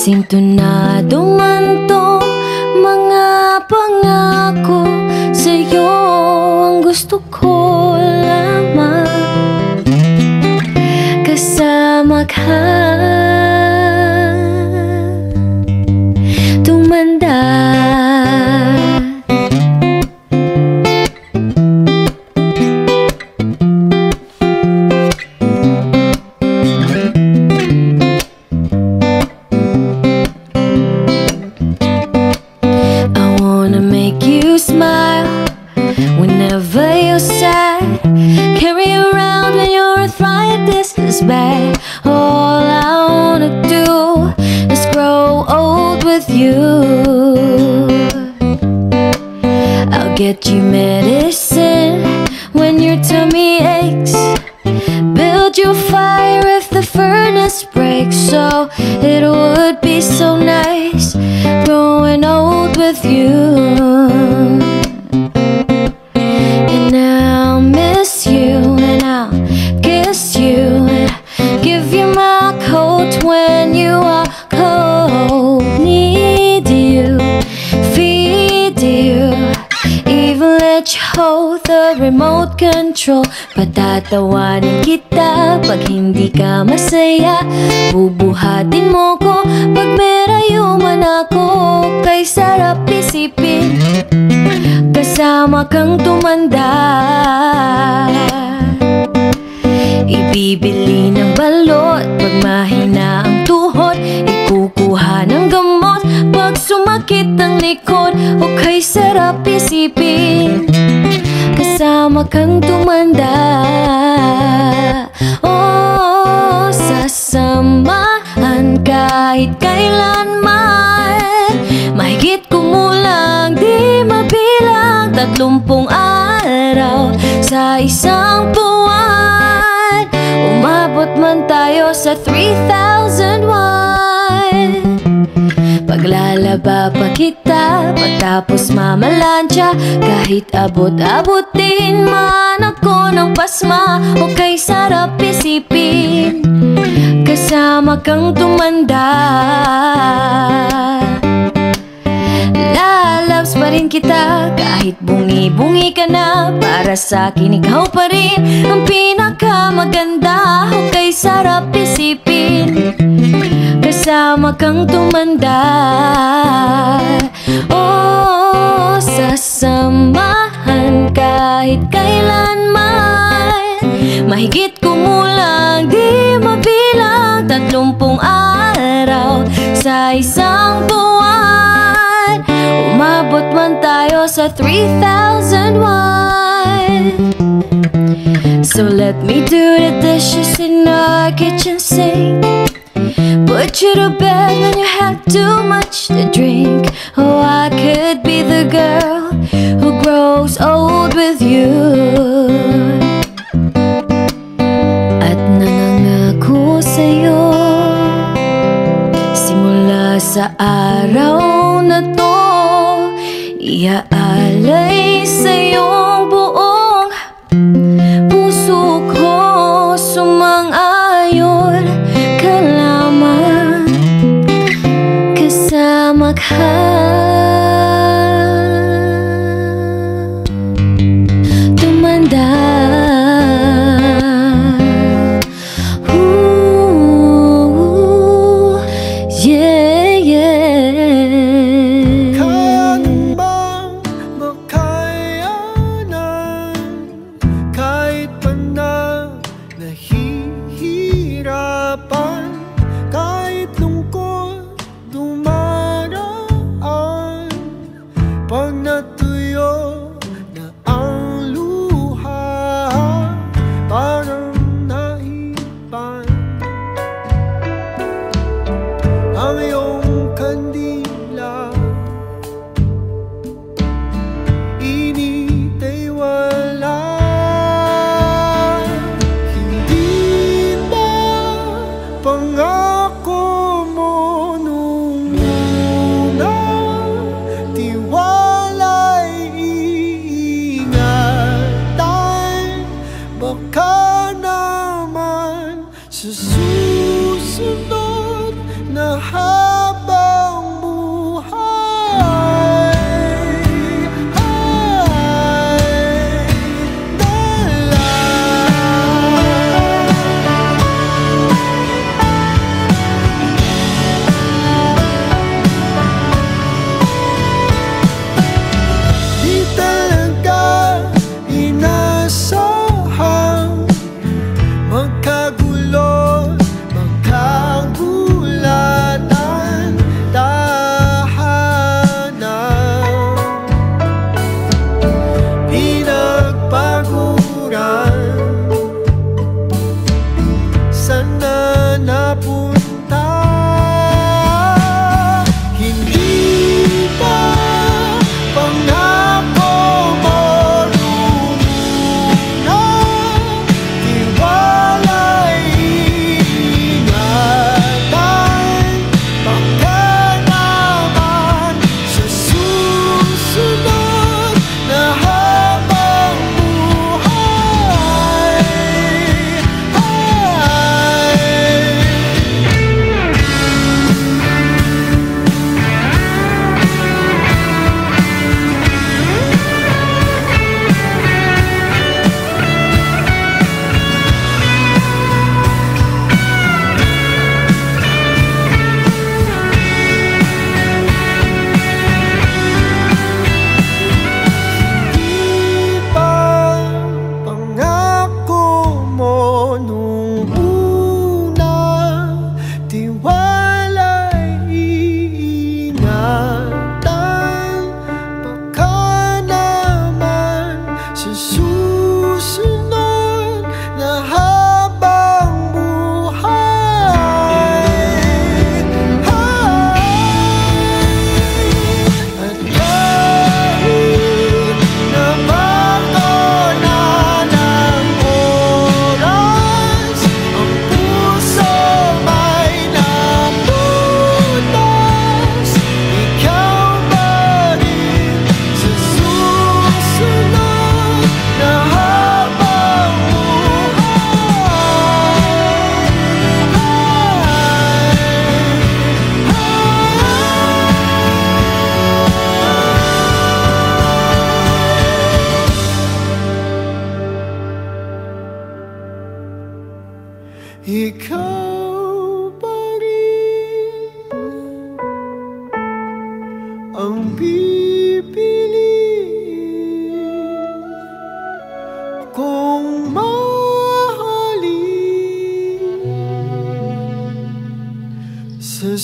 Sintonado man tong mga pangako, sa'yo ang gusto ko lamang. Kasama ka, tumanda. Smile whenever you're sad. Carry around when your arthritis is bad. All I wanna do is grow old with you. I'll get you medicine when your tummy aches. Build you fire if the furnace breaks. So it would be so nice growing old with you. And I'll miss you, and I'll kiss you, and give you my coat when you are cold. Need you, feed you, even let you hold the remote control. Patatawanin kita pag hindi ka masaya. Bubuhatin mo ko pag merayo man ako. Kay sarap isipin kasama kang tumanda. Ibibili ng balot pag mahina ang tuhod. Ikukuha ng gamot pag sumakit ang likod. O kay sarap isipin kasama kang tumanda. Oh, sasamahan kahit kailanman. Mahigit kumulang di mabilang 30 araw sa isang buwan. Umabot man tayo sa 3,001. Paglalaba pa kita pagtapos mamalansya. Kahit abot-abotin man ako ng pasma. O kay sarap isipin kasama kang tumanda. Lalabs pa rin kita kahit bungi-bungi ka na. Para sa'kin ikaw pa rin ang pinakamaganda. O kay sarap isipin kasama kang tumanda. Oh, sasamahan kahit kailanman. Mahigit kumulang di mabilang 30 araw sa isang buwan. Umabot man tayo sa 3,001. So let me do the dishes in our kitchen sink. Put you to bed when you have too much to drink. Oh, I could be the girl who grows old with you. At nangangako sa'yo simula sa araw na to, iaalay sa'yong buong puso ko. Sumang-ayon ka lamang kasama ka. Tumanda. Yeah, yeah. Kaya bang makayanan kahit pa na nahihirapan, kahit lungkot dumaraan, pag natuyo na ang luha, parang naipan ang iyong kandila. Init ay wala. Hindi ba pangako mo nung una? Tiwala'y iingatan. Baka naman sa susunod na hapon ikaw pa rin ang pipiliin kong mahalin sa